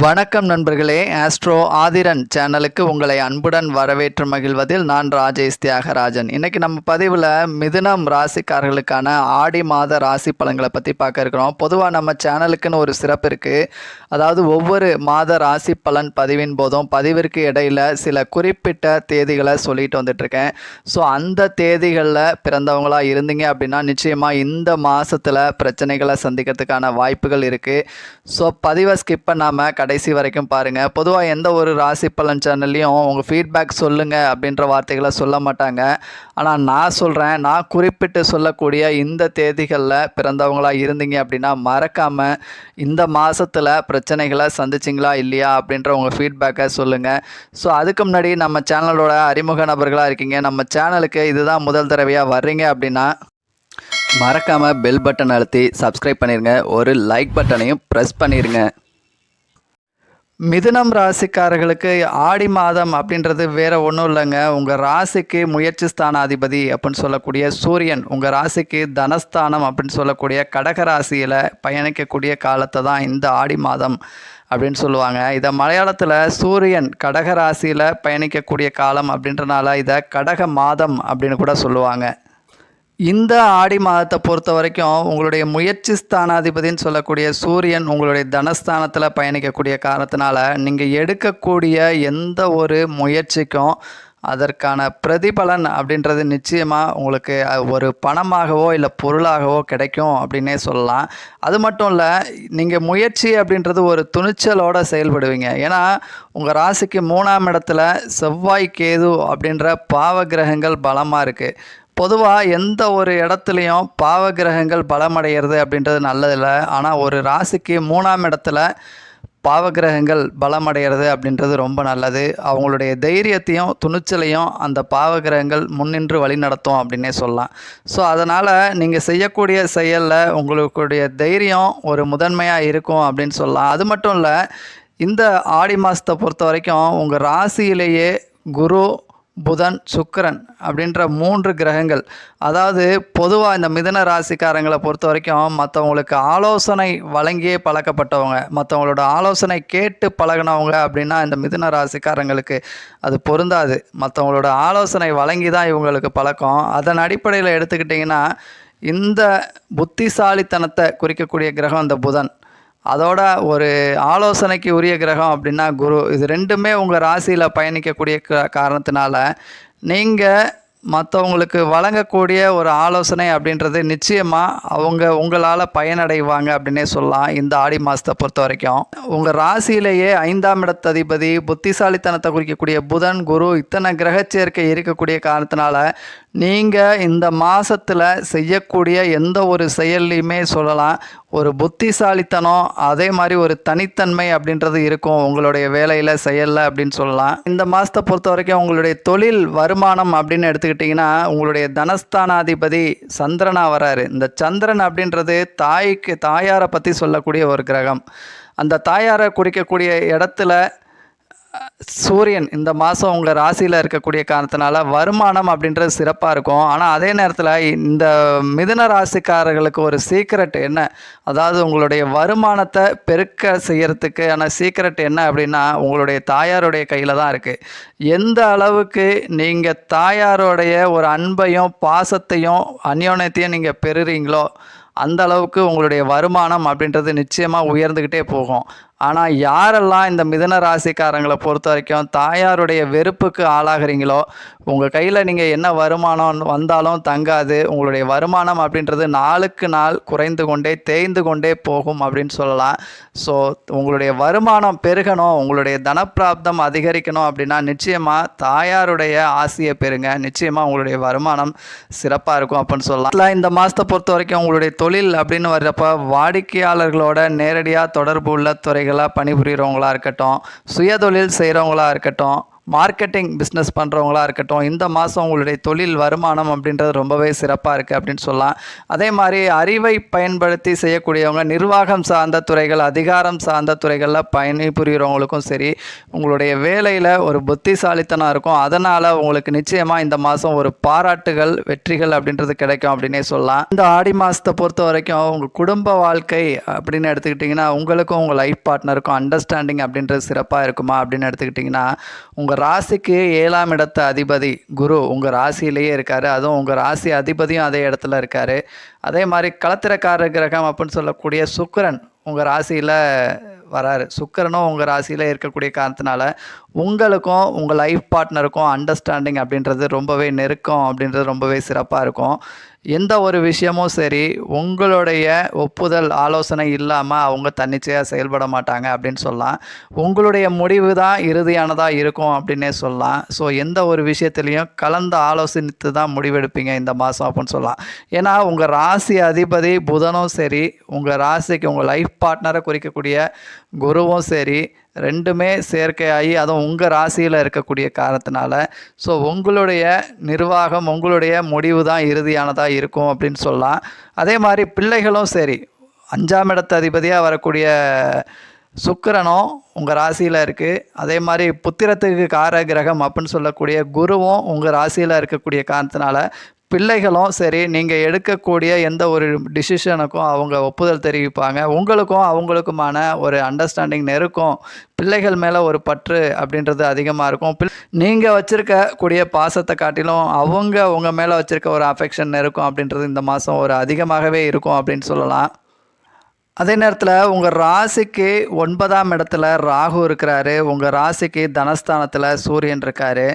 வணக்கம் நண்பர்களே, ஆஸ்ட்ரோ ஆதிரன் சேனலுக்கு உங்களை அன்புடன் வரவேற்று மகிழ்வதில் நான் ராஜேஷ் தியாகராஜன். இன்றைக்கி நம்ம பதிவில் மிதுனம் ராசிக்காரர்களுக்கான ஆடி மாத ராசி பலன்களை பற்றி பார்க்க இருக்கிறோம். பொதுவாக நம்ம சேனலுக்குன்னு ஒரு சிறப்பு இருக்குது. அதாவது ஒவ்வொரு மாத ராசி பலன் பதிவின் போதும் பதிவிற்கு இடையில் சில குறிப்பிட்ட தேதிகளை சொல்லிட்டு வந்துட்டுருக்கேன். ஸோ அந்த தேதிகளில் பிறந்தவங்களாக இருந்தீங்க அப்படின்னா நிச்சயமாக இந்த மாதத்தில் பிரச்சனைகளை சந்திக்கிறதுக்கான வாய்ப்புகள் இருக்குது. ஸோ பதிவை ஸ்கிப் பண்ணாமல் கடைசி வரைக்கும் பாருங்கள். பொதுவாக எந்த ஒரு ராசி பலன் சேனல்லையும் உங்கள் ஃபீட்பேக் சொல்லுங்கள் அப்படின்ற வார்த்தைகளை சொல்ல மாட்டாங்க. ஆனால் நான் சொல்கிறேன், நான் குறிப்பிட்டு சொல்லக்கூடிய இந்த தேதிகளில் பிறந்தவங்களாக இருந்தீங்க அப்படின்னா மறக்காமல் இந்த மாதத்தில் பிரச்சனைகளை சந்திச்சிங்களா இல்லையா அப்படின்ற உங்கள் ஃபீட்பேக்கை சொல்லுங்கள். ஸோ அதுக்கு முன்னாடி நம்ம சேனலோட அறிமுக நபர்களாக இருக்கீங்க, நம்ம சேனலுக்கு இதுதான் முதல் தடவையாக வர்றீங்க அப்படின்னா மறக்காமல் பெல் பட்டன் அழுத்தி சப்ஸ்கிரைப் பண்ணிடுங்க. ஒரு லைக் பட்டனையும் ப்ரெஸ் பண்ணிடுங்க. மிதுனம் ராசிக்காரர்களுக்கு ஆடி மாதம் அப்படின்றது வேறு ஒன்றும் இல்லைங்க. உங்கள் ராசிக்கு முயற்சி ஸ்தானாதிபதி அப்படின்னு சொல்லக்கூடிய சூரியன் உங்கள் ராசிக்கு தனஸ்தானம் அப்படின்னு சொல்லக்கூடிய கடக ராசியில் பயணிக்கக்கூடிய காலத்தை தான் இந்த ஆடி மாதம் அப்படின்னு சொல்லுவாங்க. இதை மலையாளத்தில் சூரியன் கடக ராசியில் பயணிக்கக்கூடிய காலம் அப்படின்றனால இதை கடக மாதம் அப்படின்னு கூட சொல்லுவாங்க. இந்த ஆடி மாதத்தை பொறுத்த வரைக்கும் உங்களுடைய முயற்சி ஸ்தானாதிபதின்னு சொல்லக்கூடிய சூரியன் உங்களுடைய தனஸ்தானத்தில் பயணிக்கக்கூடிய காரணத்தினால நீங்கள் எடுக்கக்கூடிய எந்த ஒரு முயற்சிக்கும் அதற்கான பிரதிபலன் அப்படின்றது நிச்சயமாக உங்களுக்கு ஒரு பணமாகவோ இல்லை பொருளாகவோ கிடைக்கும் அப்படின்னே சொல்லலாம். அது மட்டும் இல்லை, நீங்கள் முயற்சி அப்படின்றது ஒரு துணிச்சலோடு செயல்படுவீங்க. ஏன்னா உங்கள் ராசிக்கு 3ஆம் இடத்துல செவ்வாய் கேது அப்படின்ற பாவ கிரகங்கள் பலமாக இருக்குது. பொதுவாக எந்த ஒரு இடத்துலையும் பாவ கிரகங்கள் பலமடைகிறது அப்படின்றது நல்லதில்லை. ஆனால் ஒரு ராசிக்கு 3ஆம் இடத்துல பாவகிரகங்கள் பலமடைகிறது அப்படின்றது ரொம்ப நல்லது. அவங்களுடைய தைரியத்தையும் துணிச்சலையும் அந்த பாவகிரகங்கள் முன்னின்று வழி நடத்தும் அப்படின்னே சொல்லலாம். ஸோ அதனால் நீங்கள் செய்யக்கூடிய செயலில் உங்களுடைய தைரியம் ஒரு முதன்மையாக இருக்கும் அப்படின்னு சொல்லலாம். அது மட்டும் இல்லை, இந்த ஆடி மாதத்தை பொறுத்த வரைக்கும் உங்கள் ராசியிலேயே குரு, புதன், சுக்கிரன் அப்படின்ற 3 கிரகங்கள், அதாவது பொதுவாக இந்த மிதுன ராசிக்காரங்களை பொறுத்த வரைக்கும் மற்றவங்களுக்கு ஆலோசனை வழங்கியே பழக்கப்பட்டவங்க, மற்றவங்களோட ஆலோசனை கேட்டு பழகினவங்க அப்படின்னா இந்த மிதுன ராசிக்காரங்களுக்கு அது பொருந்தாது. மற்றவங்களோட ஆலோசனை வழங்கி தான் இவங்களுக்கு பழக்கம். அதன் அடிப்படையில் எடுத்துக்கிட்டிங்கன்னா இந்த புத்திசாலித்தனத்தை குறிக்கக்கூடிய கிரகம் இந்த புதன், அதோட ஒரு ஆலோசனைக்கு உரிய கிரகம் அப்படின்னா குரு. இது ரெண்டுமே உங்கள் ராசியில் பயணிக்கக்கூடிய காரணத்தினால நீங்கள் மற்றவங்களுக்கு வழங்கக்கூடிய ஒரு ஆலோசனை அப்படின்றது நிச்சயமாக உங்களால் பயனடைவாங்க அப்படின்னே சொல்லலாம். இந்த ஆடி மாதத்தை பொறுத்த வரைக்கும் உங்கள் ராசியிலேயே 5ஆம் இடத்ததிபதி புத்திசாலித்தனத்தை குறிக்கக்கூடிய புதன், குரு இத்தனை கிரகச்சேர்க்கை இருக்கக்கூடிய காரணத்தினால நீங்கள் இந்த மாதத்தில் செய்யக்கூடிய எந்த ஒரு செயல்லையுமே சொல்லலாம் ஒரு புத்திசாலித்தனம், அதே மாதிரி ஒரு தனித்தன்மை அப்படின்றது இருக்கும் உங்களுடைய வேலையில் செயலில் அப்படின்னு சொல்லலாம். இந்த மாதத்தை பொறுத்த வரைக்கும் உங்களுடைய தொழில் வருமானம் அப்படின்னு எடுத்துக்கிட்டிங்கன்னா உங்களுடைய தனஸ்தானாதிபதி சந்திரனாக வராரு. இந்த சந்திரன் அப்படின்றது தாயாரை பற்றி சொல்லக்கூடிய ஒரு கிரகம். அந்த தாயாரை குறிக்கக்கூடிய இடத்துல சூரியன் இந்த மாதம் உங்கள் ராசியில் இருக்கக்கூடிய காரணத்தினால வருமானம் அப்படின்றது சிறப்பாக இருக்கும். ஆனால் அதே நேரத்தில் இந்த மிதுன ராசிக்காரர்களுக்கு ஒரு சீக்ரெட் என்ன, அதாவது உங்களுடைய வருமானத்தை பெருக்க செய்கிறதுக்கான சீக்ரெட் என்ன அப்படின்னா உங்களுடைய தாயாருடைய கையில் தான் இருக்குது. எந்த அளவுக்கு நீங்கள் தாயாரோடைய ஒரு அன்பையும் பாசத்தையும் அந்யோன்யத்தையும் நீங்கள் பெறுறீங்களோ அந்த அளவுக்கு உங்களுடைய வருமானம் அப்படின்றது நிச்சயமாக உயர்ந்துக்கிட்டே போகும். ஆனால் யாரெல்லாம் இந்த மிதுன ராசிக்காரங்களை பொறுத்த வரைக்கும் தாயாருடைய வெறுப்புக்கு ஆளாகிறீங்களோ உங்கள் கையில் நீங்கள் என்ன வருமானம் வந்தாலும் தங்காது. உங்களுடைய வருமானம் அப்படின்றது நாளுக்கு நாள் குறைந்து கொண்டே தேய்ந்து கொண்டே போகும் அப்படின்னு சொல்லலாம். ஸோ உங்களுடைய வருமானம் பெருகணும், உங்களுடைய தனப்பிராப்தம் அதிகரிக்கணும் அப்படின்னா நிச்சயமாக தாயாருடைய ஆசையை பெறுங்க. நிச்சயமாக உங்களுடைய வருமானம் சிறப்பாக இருக்கும் அப்படின்னு சொல்லலாம். இந்த மாதத்தை பொறுத்த வரைக்கும் உங்களுடைய தொழில் அப்படின்னு வர்றப்போ வாடிக்கையாளர்களோட நேரடியாக தொடர்பு உள்ள துறைகளாக பணிபுரிகிறவங்களா இருக்கட்டும், சுயதொழில் செய்கிறவங்களா இருக்கட்டும், மார்க்கெட்டிங் பிஸ்னஸ் பண்ணுறவங்களா இருக்கட்டும், இந்த மாதம் உங்களுடைய தொழில் வருமானம் அப்படின்றது ரொம்பவே சிறப்பாக இருக்குது அப்படின்னு சொல்லலாம். அதே மாதிரி அறிவை பயன்படுத்தி செய்யக்கூடியவங்க, நிர்வாகம் சார்ந்த துறைகள், அதிகாரம் சார்ந்த துறைகளில் பணிபுரிகிறவங்களுக்கும் சரி, உங்களுடைய வேலையில் ஒரு புத்திசாலித்தனம் இருக்கும். அதனால் உங்களுக்கு நிச்சயமாக இந்த மாதம் ஒரு பாராட்டுகள், வெற்றிகள் அப்படின்றது கிடைக்கும் அப்படின்னே சொல்லலாம். இந்த ஆடி மாதத்தை பொறுத்த வரைக்கும் உங்கள் குடும்ப வாழ்க்கை அப்படின்னு எடுத்துக்கிட்டிங்கன்னா, உங்களுக்கும் உங்கள் லைஃப் பார்ட்னருக்கும் அண்டர்ஸ்டாண்டிங் அப்படின்றது சிறப்பாக இருக்குமா அப்படின்னு எடுத்துக்கிட்டிங்கன்னா, உங்கள் ராசிக்கு 7ஆம் இடத்து அதிபதி குரு உங்கள் ராசியிலேயே இருக்கார். அதுவும் உங்கள் ராசி அதிபதியும் அதே இடத்துல இருக்கார். அதே மாதிரி களத்திரக்கார கிரகம் அப்படின்னு சொல்லக்கூடிய சுக்கிரன் உங்கள் ராசியில் வராரு. சுக்கிரனும் உங்கள் ராசியில் இருக்கக்கூடிய காரணத்தினால உங்களுக்கும் உங்கள் லைஃப் பார்ட்னருக்கும் அண்டர்ஸ்டாண்டிங் அப்படின்றது ரொம்பவே நெருக்கம் அப்படின்றது ரொம்பவே சிறப்பாக இருக்கும். எந்த ஒரு விஷயமும் சரி உங்களுடைய ஒப்புதல் ஆலோசனை இல்லாமல் அவங்க தன்னிச்சையாக செயல்பட மாட்டாங்க அப்படின்னு சொல்லலாம். உங்களுடைய முடிவு தான் இறுதியானதாக இருக்கும் அப்படின்னே சொல்லலாம். ஸோ எந்த ஒரு விஷயத்துலையும் கலந்து ஆலோசித்து தான் முடிவெடுப்பீங்க இந்த மாதம் அப்படின்னு சொல்லலாம். ஏன்னா உங்கள் ராசி அதிபதி புதனும் சரி, உங்கள் ராசிக்கு உங்கள் லைஃப் பார்ட்னரை குறிக்கக்கூடிய குருவும் சரி, ரெண்டுமே சேர்க்கையாகி அதுவும் உங்கள் ராசியில் இருக்கக்கூடிய காரணத்தினால ஸோ உங்களுடைய நிர்வாகம், உங்களுடைய முடிவு தான் இறுதியானதாக இருக்கும் அப்படின்னு சொல்லலாம். அதே மாதிரி பிள்ளைகளும் சரி, 5ஆம் இடத்து அதிபதியாக வரக்கூடிய சுக்கிரனும் உங்கள் ராசியில் இருக்குது. அதே மாதிரி புத்திரத்துக்கு கார கிரகம் அப்படின்னு சொல்லக்கூடிய குருவும் உங்கள் ராசியில் இருக்கக்கூடிய காரணத்தினால பிள்ளைகளும் சரி, நீங்கள் எடுக்கக்கூடிய எந்த ஒரு டிசிஷனுக்கும் அவங்க ஒப்புதல் தெரிவிப்பாங்க. உங்களுக்கும் அவங்களுக்குமான ஒரு அண்டர்ஸ்டாண்டிங் நெருக்கம், பிள்ளைகள் மேலே ஒரு பற்று அப்படின்றது அதிகமாக இருக்கும். நீங்கள் வச்சுருக்கக்கூடிய பாசத்தை காட்டிலும் அவங்க உங்கள் மேலே வச்சுருக்க ஒரு அஃபெக்ஷன் நெருக்கம் அப்படின்றது இந்த மாதம் ஒரு அதிகமாகவே இருக்கும் அப்படின்னு சொல்லலாம். அதே நேரத்தில் உங்கள் ராசிக்கு 9ஆம் இடத்துல ராகு இருக்கிறாரு. உங்கள் ராசிக்கு தனஸ்தானத்தில் சூரியன் இருக்கார்.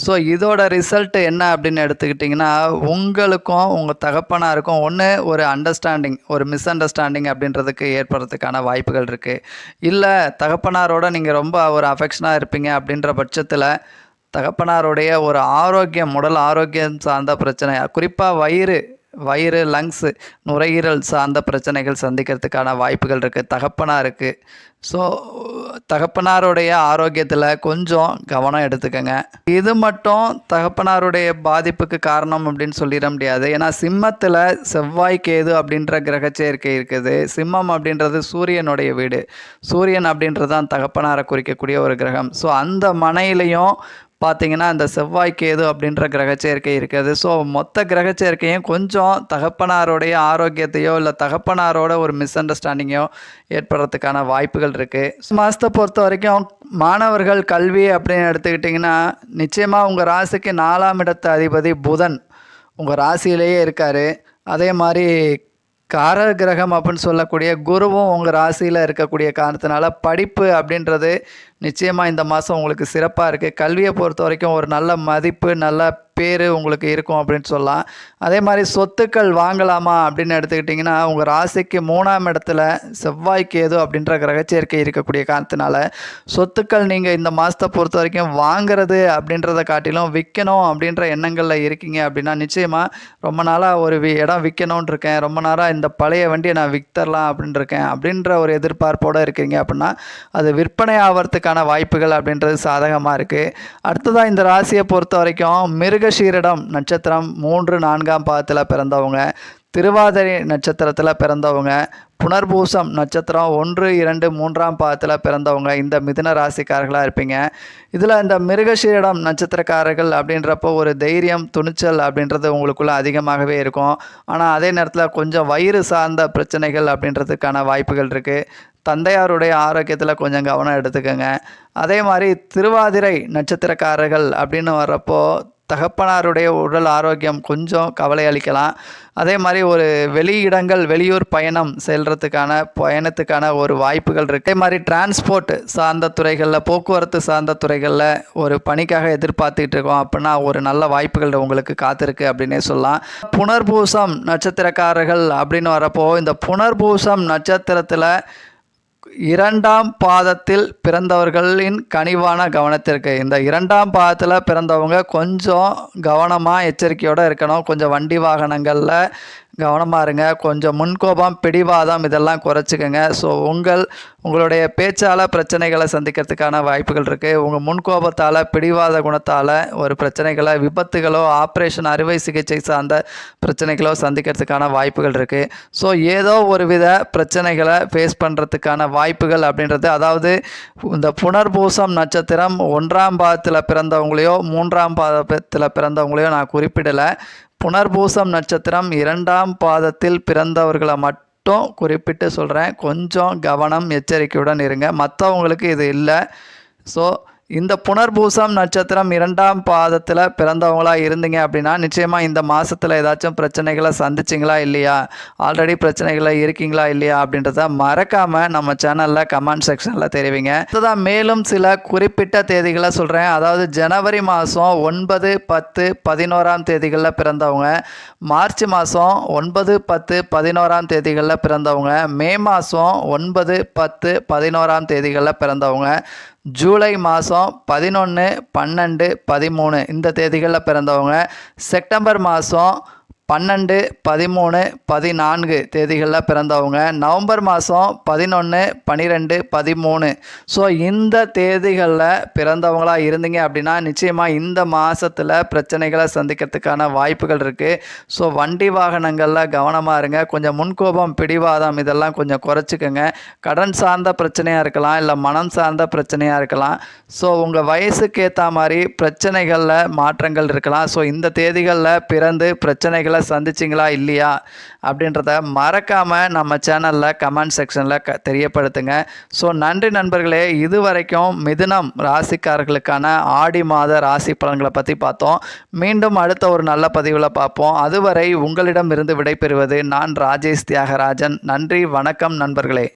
ஸோ இதோட ரிசல்ட் என்ன அப்படின்னு எடுத்துக்கிட்டிங்கன்னா, உங்களுக்கும் உங்கள் தகப்பனாருக்கும் ஒன்று ஒரு அண்டர்ஸ்டாண்டிங், ஒரு மிஸ் அண்டர்ஸ்டாண்டிங் அப்படின்றதுக்கு ஏற்படுறதுக்கான வாய்ப்புகள் இருக்குது. இல்லை தகப்பனாரோட நீங்கள் ரொம்ப ஒரு அஃபெக்ஷனாக இருப்பீங்க அப்படின்ற பட்சத்தில் தகப்பனாருடைய ஒரு ஆரோக்கியம், உடல் ஆரோக்கியம் சார்ந்த பிரச்சனை, குறிப்பாக வயிறு, லங்ஸு, நுரையீரல் சார்ந்த பிரச்சனைகள் சந்திக்கிறதுக்கான வாய்ப்புகள் இருக்குது தகப்பனாருக்கு. ஸோ தகப்பனாருடைய ஆரோக்கியத்தில் கொஞ்சம் கவனம் எடுத்துக்கங்க. இது மட்டும் தகப்பனாருடைய பாதிப்புக்கு காரணம் அப்படின்னு சொல்லிட முடியாது. ஏன்னா சிம்மத்தில் செவ்வாய் கேது அப்படின்ற கிரக சேர்க்கை இருக்குது. சிம்மம் அப்படின்றது சூரியனுடைய வீடு. சூரியன் அப்படின்றது தான் தகப்பனாரை குறிக்கக்கூடிய ஒரு கிரகம். ஸோ அந்த மனையிலையும் பார்த்திங்கன்னா இந்த செவ்வாய் கேது அப்படின்ற கிரகச்சேர்க்கை இருக்குது. ஸோ மொத்த கிரகச்சேர்க்கையும் கொஞ்சம் தகப்பனாருடைய ஆரோக்கியத்தையோ இல்லை தகப்பனாரோட ஒரு மிஸ் அண்டர்ஸ்டாண்டிங்கோ ஏற்படுறதுக்கான வாய்ப்புகள் இருக்குது. மாதத்தை பொறுத்த வரைக்கும் மாணவர்கள் கல்வி அப்படின்னு எடுத்துக்கிட்டிங்கன்னா, நிச்சயமாக உங்கள் ராசிக்கு 4ஆம் இடத்து அதிபதி புதன் உங்கள் ராசியிலேயே இருக்கார். அதே மாதிரி கார கிரகம் அப்படின்னு சொல்லக்கூடிய குருவும் உங்கள் ராசியில் இருக்கக்கூடிய காரணத்தினால படிப்பு அப்படின்றது நிச்சயமாக இந்த மாதம் உங்களுக்கு சிறப்பாக இருக்குது. கல்வியை பொறுத்த வரைக்கும் ஒரு நல்ல மதிப்பு, நல்ல பேர் உங்களுக்கு இருக்கும் அப்படின்னு சொல்லலாம். அதே மாதிரி சொத்துக்கள் வாங்கலாமா அப்படின்னு எடுத்துக்கிட்டிங்கன்னா, உங்கள் ராசிக்கு 3ஆம் இடத்துல செவ்வாய் கேது அப்படின்ற கிரகச்சேர்க்கை இருக்கக்கூடிய காரணத்தினால சொத்துக்கள் நீங்கள் இந்த மாதத்தை பொறுத்த வரைக்கும் வாங்கிறது அப்படின்றத காட்டிலும் விற்கணும் அப்படின்ற எண்ணங்களில் இருக்கீங்க அப்படின்னா, நிச்சயமாக ரொம்ப நாளாக ஒரு இடம் விற்கணும்னு இருக்கேன், ரொம்ப நாளாக இந்த பழைய வண்டியை நான் விற்தரலாம் அப்படின்னு இருக்கேன் அப்படின்ற ஒரு எதிர்பார்ப்போடு இருக்கீங்க அப்படின்னா, அது விற்பனை ஆகிறதுக்கான வாய்ப்புகள் அப்படின்றது சாதகமாக இருக்குது. அடுத்ததாக இந்த ராசியை பொறுத்த வரைக்கும் மிருகஷீரிடம் நட்சத்திரம் 3, 4ஆம் பாதத்தில் பிறந்தவங்க, திருவாதிரை நட்சத்திரத்தில் பிறந்தவங்க, புனர்பூசம் நட்சத்திரம் 1, 2, 3ஆம் பாதத்தில் பிறந்தவங்க இந்த மிதுன ராசிக்காரர்களாக இருப்பீங்க. இதில் இந்த மிருகஷீரிடம் நட்சத்திரக்காரர்கள் அப்படின்றப்போ ஒரு தைரியம், துணிச்சல் அப்படின்றது உங்களுக்குள்ளே அதிகமாகவே இருக்கும். ஆனால் அதே நேரத்தில் கொஞ்சம் வயிறு சார்ந்த பிரச்சனைகள் அப்படின்றதுக்கான வாய்ப்புகள் இருக்குது. தந்தையாருடைய ஆரோக்கியத்தில் கொஞ்சம் கவனம் எடுத்துக்கோங்க. அதே மாதிரி திருவாதிரை நட்சத்திரக்காரர்கள் அப்படின்னு வர்றப்போ தகப்பனாருடைய உடல் ஆரோக்கியம் கொஞ்சம் கவலை அளிக்கலாம். அதே மாதிரி ஒரு வெளியூர் பயணத்துக்கான ஒரு வாய்ப்புகள் இருக்குது. அதே மாதிரி டிரான்ஸ்போர்ட் சார்ந்த துறைகளில், போக்குவரத்து சார்ந்த துறைகளில் ஒரு பணிக்காக எதிர்பார்த்துக்கிட்டு இருக்கோம் அப்படின்னா ஒரு நல்ல வாய்ப்புகள் உங்களுக்கு காத்திருக்கு அப்படின்னே சொல்லலாம். புனர்பூசம் நட்சத்திரக்காரர்கள் அப்படின்னு வரப்போ இந்த புனர்பூசம் நட்சத்திரத்தில் 2ஆம் பாதத்தில் பிறந்தவர்களின் கனிவான கவனத்திற்கு, இந்த 2ஆம் பாதத்தில் பிறந்தவங்க கொஞ்சம் கவனமாக எச்சரிக்கையோடு இருக்கணும். கொஞ்சம் வண்டி வாகனங்களில் கவனமாக இருங்க. கொஞ்சம் முன்கோபம், பிடிவாதம் இதெல்லாம் குறைச்சிக்கங்க. ஸோ உங்களுடைய பேச்சால் பிரச்சனைகளை சந்திக்கிறதுக்கான வாய்ப்புகள் இருக்குது. உங்கள் முன்கோபத்தால், பிடிவாத குணத்தால் ஒரு பிரச்சனைகளை, விபத்துகளோ, ஆப்ரேஷன் அறுவை சிகிச்சை சார்ந்த பிரச்சனைகளோ சந்திக்கிறதுக்கான வாய்ப்புகள் இருக்குது. ஸோ ஏதோ ஒரு வித பிரச்சனைகளை ஃபேஸ் பண்ணுறதுக்கான வாய்ப்புகள் அப்படின்றது, அதாவது இந்த புனர்பூசம் நட்சத்திரம் 1ஆம் பாதத்தில் பிறந்தவங்களையோ 3ஆம் பாதத்தில் பிறந்தவங்களையோ நான் குறிப்பிடலை. புனர்பூசம் நட்சத்திரம் 2ஆம் பாதத்தில் பிறந்தவர்களை மட்டும் குறிப்பிட்டு சொல்கிறேன். கொஞ்சம் கவனம், எச்சரிக்கையுடன் இருங்க. மற்றவங்களுக்கு இது இல்லை. ஸோ இந்த புனர்பூசம் நட்சத்திரம் 2ஆம் பாதத்தில் பிறந்தவங்களாக இருந்தீங்க அப்படின்னா நிச்சயமாக இந்த மாதத்தில் ஏதாச்சும் பிரச்சனைகளை சந்திச்சிங்களா இல்லையா, ஆல்ரெடி பிரச்சனைகளை இருக்கீங்களா இல்லையா அப்படின்றத மறக்காமல் நம்ம சேனலில் கமெண்ட் செக்ஷனில் தெரிவிங்க. அதுதான் மேலும் சில குறிப்பிட்ட தேதிகளை சொல்கிறேன். அதாவது ஜனவரி மாதம் 9, 10, 11ஆம் தேதிகளில் பிறந்தவங்க, மார்ச் மாதம் 9, 10, 11ஆம் தேதிகளில் பிறந்தவங்க, மே மாதம் 9, 10, 11ஆம் தேதிகளில் பிறந்தவங்க, ஜூலை மாதம் 11, 12, 13 இந்த தேதிகளில் பிறந்தவங்க, செப்டம்பர் மாதம் 12, 13, 14 தேதிகளில் பிறந்தவங்க, நவம்பர் மாதம் 11, 12, 13. ஸோ இந்த தேதிகளில் பிறந்தவங்களாக இருந்தீங்க அப்படின்னா நிச்சயமாக இந்த மாதத்தில் பிரச்சனைகளை சந்திக்கிறதுக்கான வாய்ப்புகள் இருக்குது. ஸோ வண்டி வாகனங்களில் கவனமாக இருங்க. கொஞ்சம் முன்கோபம், பிடிவாதம் இதெல்லாம் கொஞ்சம் குறைச்சிக்கோங்க. கடன் சார்ந்த பிரச்சனையாக இருக்கலாம், இல்லை மனம் சார்ந்த பிரச்சனையாக இருக்கலாம். ஸோ உங்கள் வயசுக்கு ஏற்ற மாதிரி பிரச்சனைகளில் மாற்றங்கள் இருக்கலாம். ஸோ இந்த தேதிகளில் பிறந்து பிரச்சனைகளை சந்திச்சிங்களா இல்லையா அப்படின்றத மறக்காமல் நம்ம சேனலில் கமெண்ட் செக்ஷனில் தெரியப்படுத்துங்க. ஸோ நன்றி நண்பர்களே. இதுவரைக்கும் மிதுனம் ராசிக்காரர்களுக்கான ஆடி மாத ராசி பலன்களை பற்றி பார்த்தோம். மீண்டும் அடுத்த ஒரு நல்ல பதிவில் பார்ப்போம். அதுவரை உங்களிடம் இருந்து விடைபெறுவது நான் ராஜேஷ் தியாகராஜன். நன்றி, வணக்கம் நண்பர்களே.